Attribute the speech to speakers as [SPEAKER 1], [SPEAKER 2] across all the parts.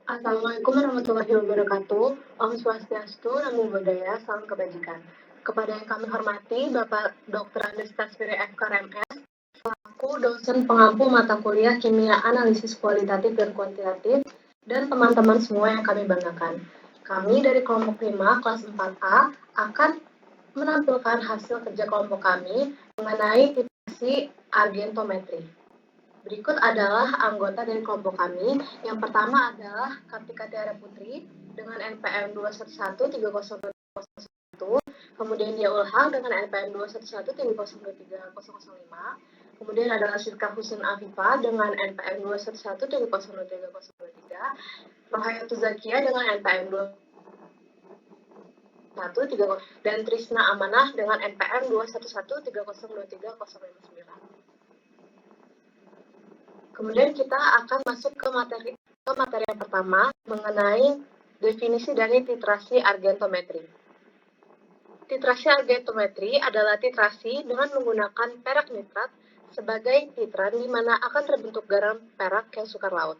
[SPEAKER 1] Assalamualaikum warahmatullahi wabarakatuh. Om Swastiastu, Namo Buddhaya, Salam Kebajikan. Kepada yang kami hormati, Bapak Dr. Andes Tasfiri FKRMS, selaku dosen pengampu mata kuliah Kimia Analisis Kualitatif dan Kuantitatif, dan teman-teman semua yang kami banggakan. Kami dari kelompok 5, kelas 4A, akan menampilkan hasil kerja kelompok kami mengenai titrasi argentometri. Berikut adalah anggota dari kelompok kami. Yang pertama adalah Kartika Tiara Putri dengan NPM 2113001, kemudian dia Ulhang dengan NPM 211302305, kemudian adalah Siska Husin Afifa dengan NPM 211300303, Rohayatul Zakia dengan NPM 213, dan Trisna Amanah dengan NPM 211302309. Kemudian kita akan masuk ke materi yang pertama mengenai definisi dari titrasi argentometri. Titrasi argentometri adalah titrasi dengan menggunakan perak nitrat sebagai titran di mana akan terbentuk garam perak yang sukar larut.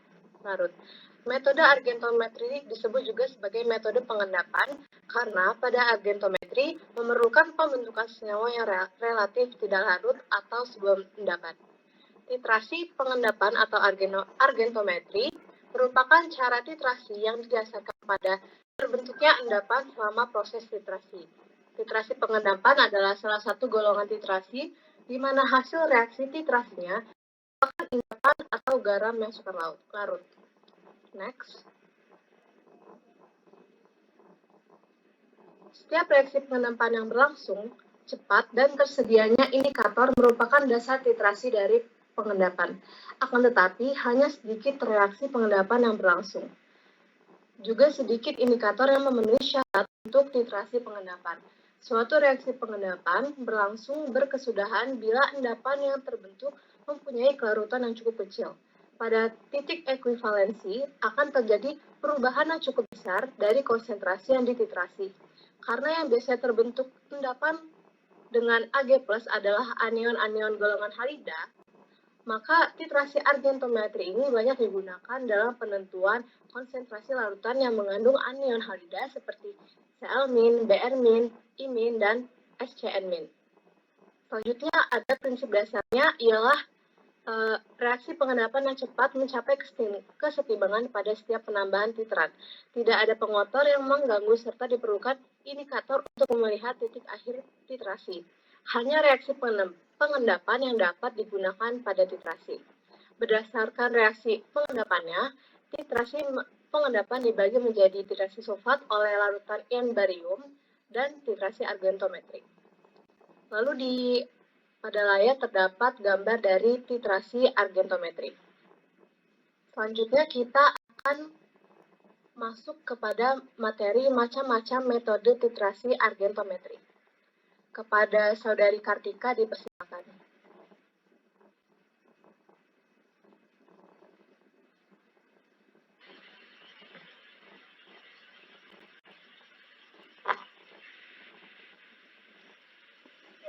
[SPEAKER 1] Metode argentometri disebut juga sebagai metode pengendapan karena pada argentometri memerlukan pembentukan senyawa yang relatif tidak larut atau sebuah endapan. Titrasi pengendapan atau argentometri merupakan cara titrasi yang didasarkan pada terbentuknya endapan selama proses titrasi. Titrasi pengendapan adalah salah satu golongan titrasi di mana hasil reaksi titrasinya merupakan endapan atau garam yang sukar larut. Next. Setiap reaksi pengendapan yang berlangsung cepat dan tersedianya indikator merupakan dasar titrasi dari pengendapan. Akan tetapi, hanya sedikit reaksi pengendapan yang berlangsung. Juga sedikit indikator yang memenuhi syarat untuk titrasi pengendapan. Suatu reaksi pengendapan berlangsung berkesudahan bila endapan yang terbentuk mempunyai kelarutan yang cukup kecil. Pada titik ekuivalensi akan terjadi perubahan yang cukup besar dari konsentrasi yang dititrasi. Karena yang biasanya terbentuk endapan dengan Ag+ adalah anion-anion golongan halida, maka titrasi argentometri ini banyak digunakan dalam penentuan konsentrasi larutan yang mengandung anion halida seperti Cl-, Br-, I-, dan SCN-. Selanjutnya ada prinsip dasarnya ialah reaksi pengendapan yang cepat mencapai kesetimbangan pada setiap penambahan titrat. Tidak ada pengotor yang mengganggu serta diperlukan indikator untuk melihat titik akhir titrasi. Hanya reaksi pengendapan yang dapat digunakan pada titrasi. Berdasarkan reaksi pengendapannya, titrasi pengendapan dibagi menjadi titrasi sulfat oleh larutan ion barium dan titrasi argentometri. Lalu pada layar terdapat gambar dari titrasi argentometri. Selanjutnya kita akan masuk kepada materi macam-macam metode titrasi argentometri. Kepada Saudari Kartika dipersilakan.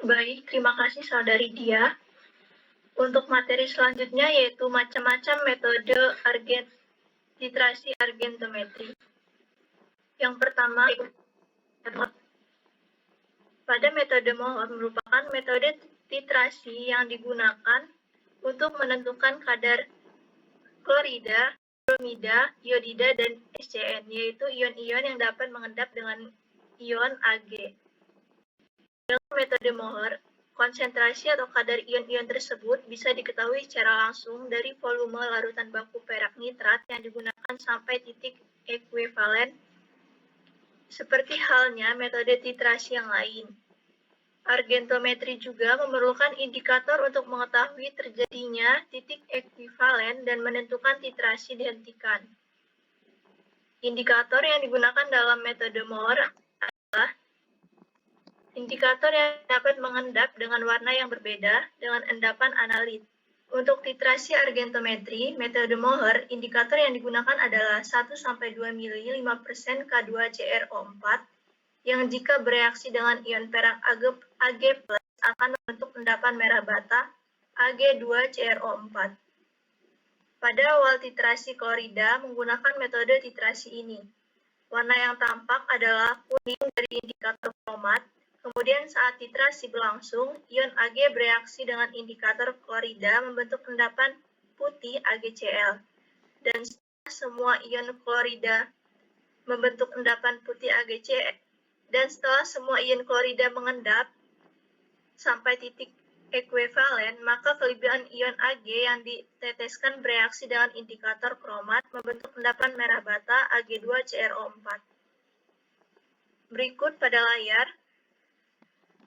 [SPEAKER 2] Baik, terima kasih Saudari Dia. Untuk materi selanjutnya yaitu macam-macam metode titrasi argentometri. Yang pertama, pada metode Mohr merupakan metode titrasi yang digunakan untuk menentukan kadar klorida, bromida, iodida, dan SCN, yaitu ion-ion yang dapat mengendap dengan ion Ag. Dalam metode Mohr, konsentrasi atau kadar ion-ion tersebut bisa diketahui secara langsung dari volume larutan baku perak nitrat yang digunakan sampai titik ekuivalen, seperti halnya metode titrasi yang lain. Argentometri juga memerlukan indikator untuk mengetahui terjadinya titik ekuivalen dan menentukan titrasi dihentikan. Indikator yang digunakan dalam metode Mohr adalah indikator yang dapat mengendap dengan warna yang berbeda dengan endapan analit. Untuk titrasi argentometri, metode Mohr, indikator yang digunakan adalah 1-2 mili 5% K2CrO4 yang jika bereaksi dengan ion perak Ag+ akan membentuk endapan merah bata Ag2CrO4. Pada awal titrasi klorida menggunakan metode titrasi ini. Warna yang tampak adalah kuning dari indikator kromat. Kemudian saat titrasi berlangsung, ion Ag bereaksi dengan indikator klorida membentuk endapan putih AgCl. Dan setelah semua ion klorida membentuk endapan putih AgCl, dan setelah semua ion klorida mengendap sampai titik ekuivalen, maka kelebihan ion Ag yang diteteskan bereaksi dengan indikator kromat membentuk endapan merah bata Ag2CrO4. Berikut pada layar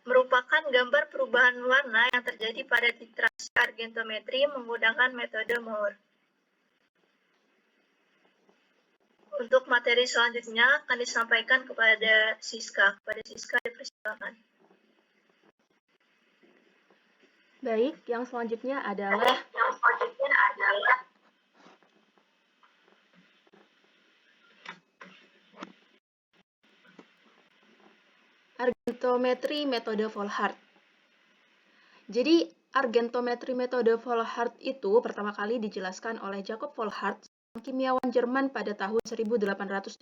[SPEAKER 2] merupakan gambar perubahan warna yang terjadi pada titrasi argentometri menggunakan metode Moore. Untuk materi selanjutnya akan disampaikan kepada Siska. Kepada Siska dipersilakan.
[SPEAKER 3] Baik, yang selanjutnya adalah argentometri metode Volhard. Jadi, argentometri metode Volhard itu pertama kali dijelaskan oleh Jakob Volhard, kimiawan Jerman pada tahun 1874.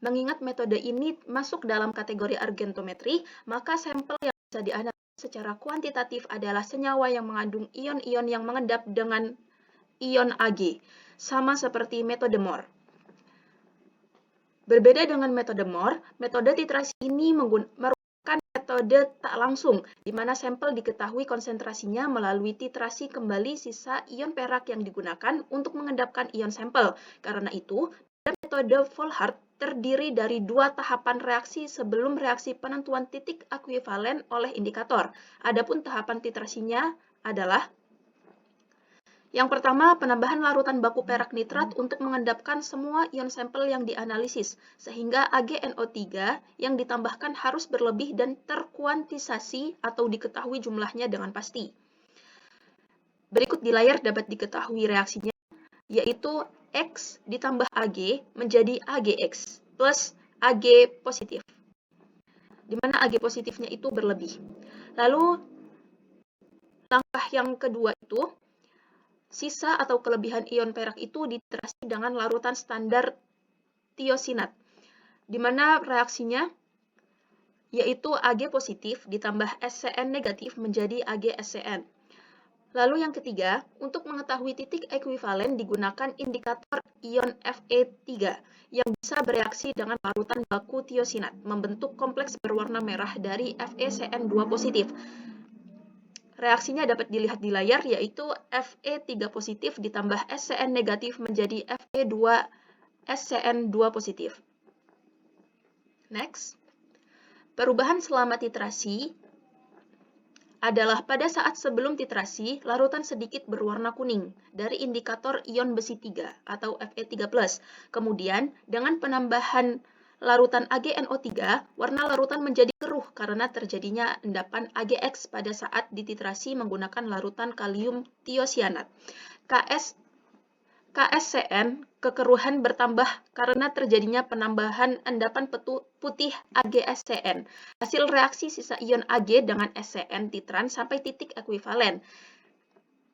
[SPEAKER 3] Mengingat metode ini masuk dalam kategori argentometri, maka sampel yang bisa dianalisis secara kuantitatif adalah senyawa yang mengandung ion-ion yang mengendap dengan ion Ag, sama seperti metode Moore. Berbeda dengan metode Moore, metode titrasi ini merupakan metode tak langsung, di mana sampel diketahui konsentrasinya melalui titrasi kembali sisa ion perak yang digunakan untuk mengendapkan ion sampel. Karena itu, metode Volhard terdiri dari dua tahapan reaksi sebelum reaksi penentuan titik ekuivalen oleh indikator. Adapun tahapan titrasinya adalah yang pertama, penambahan larutan baku perak nitrat untuk mengendapkan semua ion sampel yang dianalisis, sehingga AgNO3 yang ditambahkan harus berlebih dan terkuantisasi atau diketahui jumlahnya dengan pasti. Berikut di layar dapat diketahui reaksinya, yaitu X ditambah Ag menjadi AgX plus Ag positif, di mana Ag positifnya itu berlebih. Lalu, langkah yang kedua itu, sisa atau kelebihan ion perak itu dititrasi dengan larutan standar tiosinat, di mana reaksinya yaitu Ag positif ditambah SCN negatif menjadi AgSCN. Lalu yang ketiga, untuk mengetahui titik ekuivalen digunakan indikator ion Fe3 yang bisa bereaksi dengan larutan baku tiosinat, membentuk kompleks berwarna merah dari FeCN2 positif. Reaksinya dapat dilihat di layar, yaitu Fe3 positif ditambah SCN negatif menjadi Fe2 SCN2 positif. Next. Perubahan selama titrasi adalah pada saat sebelum titrasi, larutan sedikit berwarna kuning dari indikator ion besi 3 atau Fe3+. Kemudian, dengan penambahan larutan AgNO3, warna larutan menjadi keruh karena terjadinya endapan AgX pada saat dititrasi menggunakan larutan kalium tiosianat. KSCN kekeruhan bertambah karena terjadinya penambahan endapan putih AgSCN. Hasil reaksi sisa ion Ag dengan SCN titran sampai titik ekuivalen.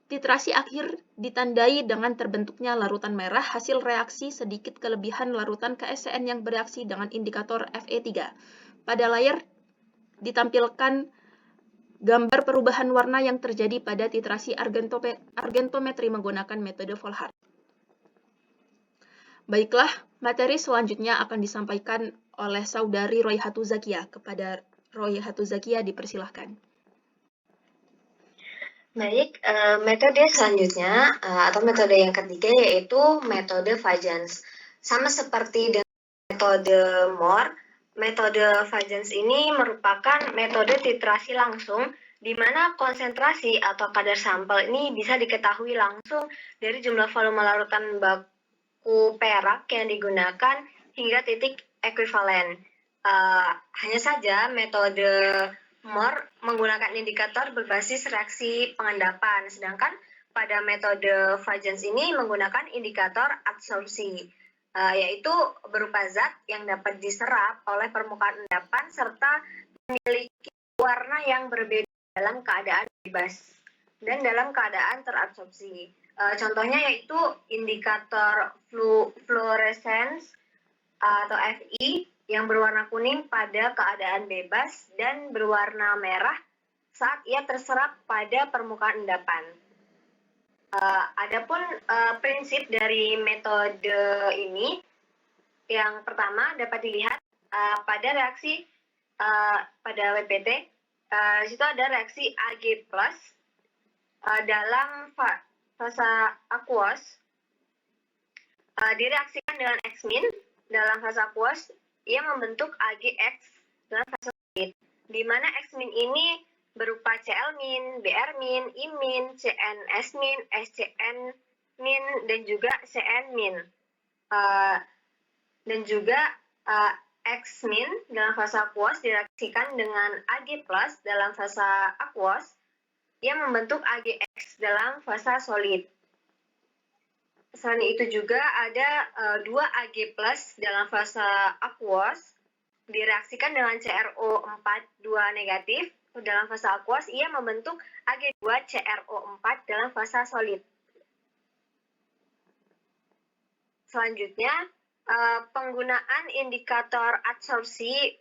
[SPEAKER 3] Titrasi akhir ditandai dengan terbentuknya larutan merah hasil reaksi sedikit kelebihan larutan KSCN yang bereaksi dengan indikator Fe3. Pada layar ditampilkan gambar perubahan warna yang terjadi pada titrasi argentometri menggunakan metode Volhard. Baiklah, materi selanjutnya akan disampaikan oleh saudari Royhatu Zakia. Kepada Royhatu Zakia dipersilahkan.
[SPEAKER 4] Baik, metode selanjutnya atau metode yang ketiga yaitu metode Fajans. Sama seperti dengan metode Moore, metode Fajans ini merupakan metode titrasi langsung di mana konsentrasi atau kadar sampel ini bisa diketahui langsung dari jumlah volume larutan baku perak yang digunakan hingga titik ekuivalen. Hanya saja metode Moore menggunakan indikator berbasis reaksi pengendapan, sedangkan pada metode Fajans ini menggunakan indikator adsorpsi, yaitu berupa zat yang dapat diserap oleh permukaan endapan serta memiliki warna yang berbeda dalam keadaan bebas dan dalam keadaan terabsorpsi. Contohnya yaitu indikator fluorescence atau FI yang berwarna kuning pada keadaan bebas dan berwarna merah saat ia terserap pada permukaan endapan. Adapun prinsip dari metode ini, yang pertama dapat dilihat pada reaksi pada WPT, di situ ada reaksi Ag+ dalam fase aqueous direaksikan dengan X- dalam fase aqueous, ia membentuk AgX dalam fase solid, di mana X- ini berupa Cl-, Br-, I-, CnS-, SCN-, dan juga Cn-. Dan juga X- dalam fase aqueous direaksikan dengan Ag+ dalam fase aqueous, ia membentuk AgX dalam fase solid. Selain itu juga ada 2 Ag+ dalam fase aqueous direaksikan dengan CrO4 2 negatif dalam fase aqueous, ia membentuk Ag2 CrO4 dalam fase solid. Selanjutnya, penggunaan indikator adsorpsi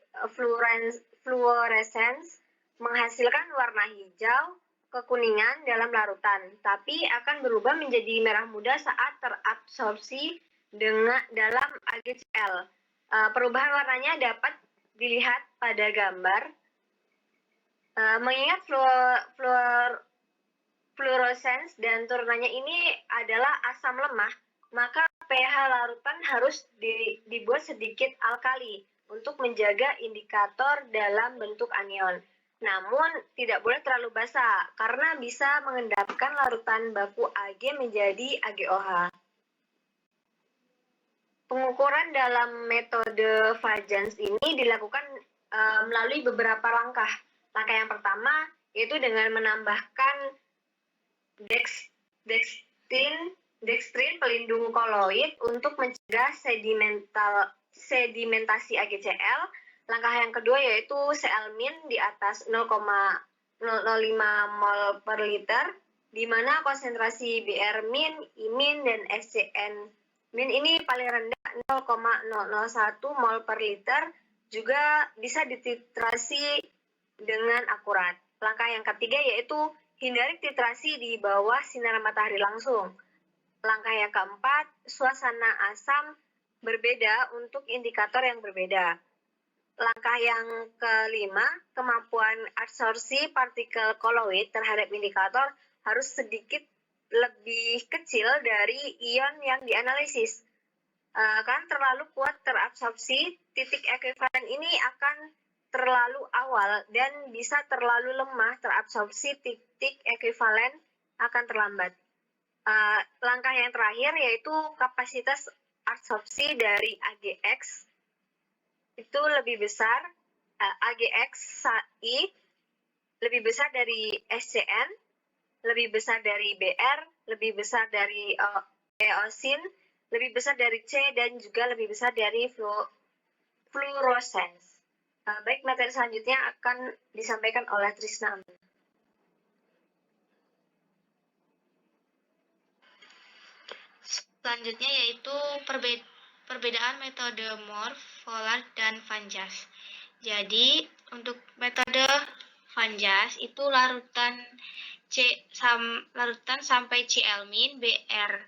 [SPEAKER 4] fluorescence menghasilkan warna hijau kekuningan dalam larutan, tapi akan berubah menjadi merah muda saat terabsorpsi dalam AgCl. Perubahan warnanya dapat dilihat pada gambar. Mengingat fluorescence dan turunannya ini adalah asam lemah, maka pH larutan harus dibuat sedikit alkali untuk menjaga indikator dalam bentuk anion. Namun, tidak boleh terlalu basah karena bisa mengendapkan larutan baku Ag menjadi AgOH. Pengukuran dalam metode Fajans ini dilakukan melalui beberapa langkah. Langkah yang pertama yaitu dengan menambahkan dextrin pelindung koloid untuk mencegah sedimentasi AgCl. Langkah yang kedua yaitu Cl- di atas 0,005 mol per liter, di mana konsentrasi Br-, I-, dan SCN- ini paling rendah 0,001 mol per liter, juga bisa dititrasi dengan akurat. Langkah yang ketiga yaitu hindari titrasi di bawah sinar matahari langsung. Langkah yang keempat, suasana asam berbeda untuk indikator yang berbeda. Langkah yang kelima, kemampuan adsorpsi partikel koloid terhadap indikator harus sedikit lebih kecil dari ion yang dianalisis. Karena terlalu kuat terabsorpsi, titik ekuivalen ini akan terlalu awal dan bisa terlalu lemah terabsorpsi, titik ekuivalen akan terlambat. Langkah yang terakhir yaitu kapasitas adsorpsi dari AgX itu lebih besar, AgX-I lebih besar dari SCN, lebih besar dari Br, lebih besar dari eosin, lebih besar dari C, dan juga lebih besar dari fluorescence. Baik, materi selanjutnya akan disampaikan oleh Trisna.
[SPEAKER 5] Selanjutnya yaitu perbedaan metode Mohr, Vollard, dan Van Jars. Jadi, untuk metode Van Jars itu larutan sampai Cl-, Br-,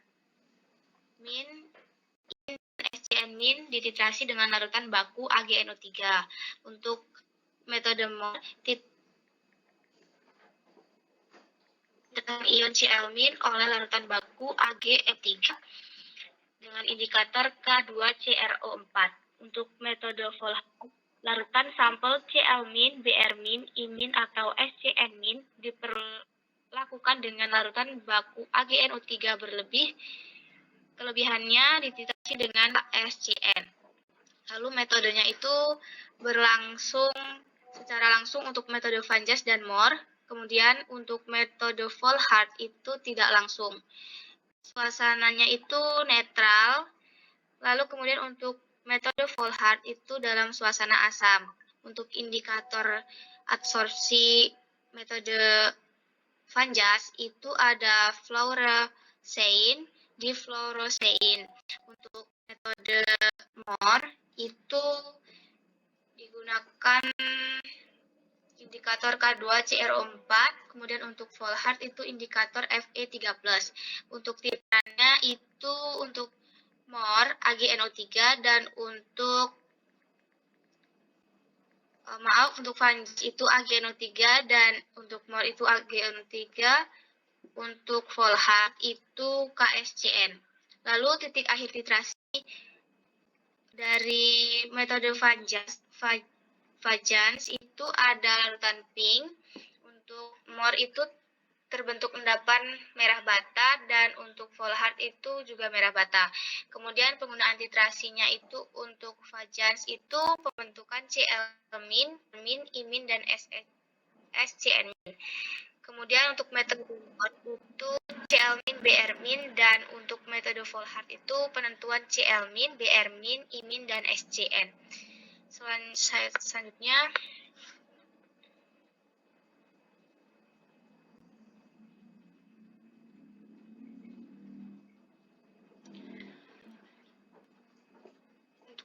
[SPEAKER 5] SCN- dititrasi dengan larutan baku AgNO3. Untuk metode Mohr, dengan ion Cl- oleh larutan baku AgF3 dengan indikator K2CrO4. Untuk metode Vollard, larutan sampel Cl-, Br-, I- atau SCN- diperlakukan dengan larutan baku AgNO3 berlebih. Kelebihannya dititrasi dengan SCN. Lalu metodenya itu berlangsung secara langsung untuk metode Van Jars dan Mohr. Kemudian untuk metode Vollard itu tidak langsung. Suasananya itu netral. Lalu kemudian untuk metode Vollard itu dalam suasana asam. Untuk indikator adsorpsi metode Van Jars itu ada difluorosein, difluorosein. Untuk metode Mohr itu digunakan indikator K2CrO4, kemudian untuk Volhard itu indikator Fe3+. Untuk titrannya itu untuk Mohr AgNO3 dan untuk untuk Vange itu AgNO3 dan untuk Mohr itu AgNO3, untuk Volhard itu KSCN. Lalu titik akhir titrasi dari metode Vajans itu ada larutan pink. Untuk Mohr itu terbentuk endapan merah bata dan untuk Volhard itu juga merah bata. Kemudian penggunaan titrasinya itu untuk Vajans itu pembentukan Cl-min, imin dan SCN-min. Kemudian untuk metode Mohr itu Cl-min, Br-min, dan untuk metode Volhard itu penentuan Cl-min, Br-min, imin, dan SCN.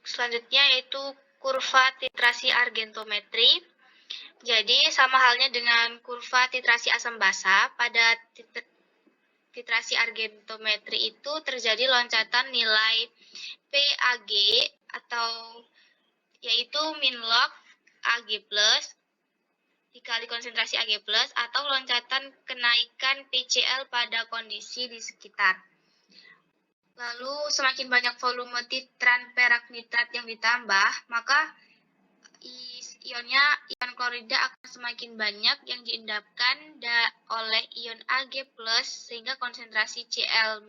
[SPEAKER 5] Selanjutnya, yaitu kurva titrasi argentometri. Jadi sama halnya dengan kurva titrasi asam basa, pada titrasi argentometri itu terjadi loncatan nilai PAG atau yaitu min log Ag plus dikali konsentrasi Ag plus atau loncatan kenaikan PCl pada kondisi di sekitar. Lalu semakin banyak volume titran perak nitrat yang ditambah, maka ion klorida akan semakin banyak yang diendapkan oleh ion Ag plus sehingga konsentrasi Cl-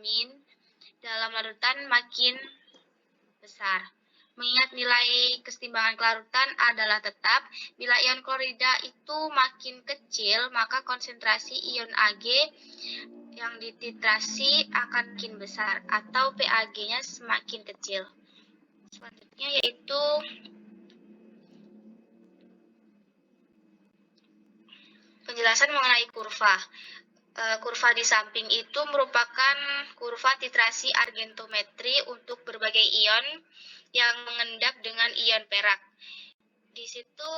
[SPEAKER 5] dalam larutan makin besar. Mengingat nilai kesetimbangan kelarutan adalah tetap, bila ion klorida itu makin kecil, maka konsentrasi ion Ag yang dititrasi akan makin besar atau PAG-nya semakin kecil. Selanjutnya yaitu penjelasan mengenai kurva. Kurva di samping itu merupakan kurva titrasi argentometri untuk berbagai ion yang mengendap dengan ion perak. Di situ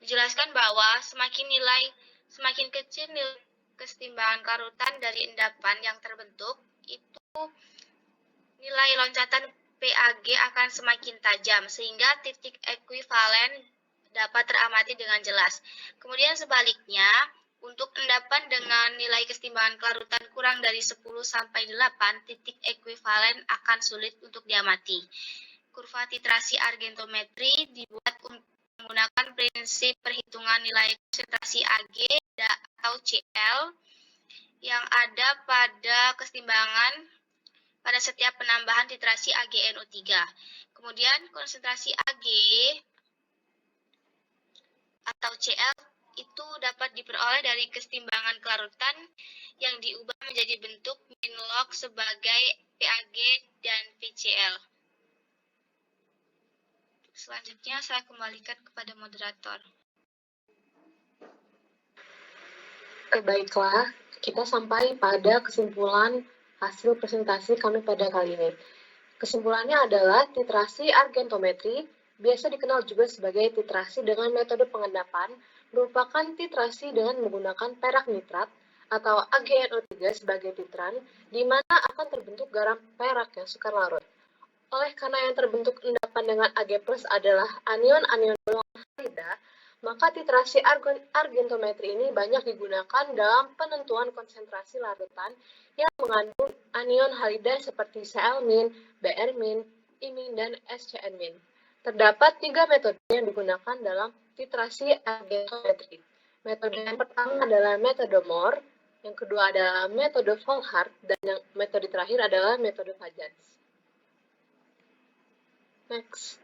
[SPEAKER 5] dijelaskan bahwa semakin kecil nilai kesetimbangan kelarutan dari endapan yang terbentuk, itu nilai loncatan PAG akan semakin tajam sehingga titik ekuivalen dapat teramati dengan jelas. Kemudian sebaliknya, untuk endapan dengan nilai kesetimbangan kelarutan kurang dari 10 sampai 8, titik ekuivalen akan sulit untuk diamati. Kurva titrasi argentometri dibuat menggunakan prinsip perhitungan nilai konsentrasi Ag atau Cl yang ada pada kesetimbangan pada setiap penambahan titrasi AgNO3. Kemudian konsentrasi Ag atau Cl itu dapat diperoleh dari kesetimbangan kelarutan yang diubah menjadi bentuk min log sebagai PAG dan PCl. Selanjutnya saya kembalikan kepada moderator.
[SPEAKER 1] Baiklah, kita sampai pada kesimpulan hasil presentasi kami pada kali ini. Kesimpulannya adalah titrasi argentometri, biasa dikenal juga sebagai titrasi dengan metode pengendapan, merupakan titrasi dengan menggunakan perak nitrat atau AgNO3 sebagai titran, di mana akan terbentuk garam perak yang sukar larut. Oleh karena yang terbentuk endapan dengan Ag+ adalah anion-anion golongan halida, maka titrasi argentometri ini banyak digunakan dalam penentuan konsentrasi larutan yang mengandung anion halida seperti Cl-, Br-, imin, dan SCN-. Terdapat 3 metode yang digunakan dalam titrasi argentometri. Metode yang pertama adalah metode Mohr, yang kedua adalah metode Volhard, dan yang metode terakhir adalah metode Vajans. Next.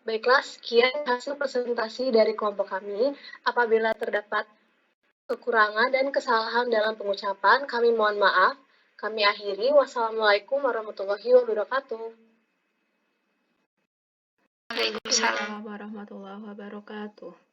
[SPEAKER 1] Baiklah, sekian hasil presentasi dari kelompok kami. Apabila terdapat kekurangan dan kesalahan dalam pengucapan, kami mohon maaf. Kami akhiri. Wassalamualaikum warahmatullahi wabarakatuh.
[SPEAKER 3] Waalaikumsalam warahmatullahi wabarakatuh.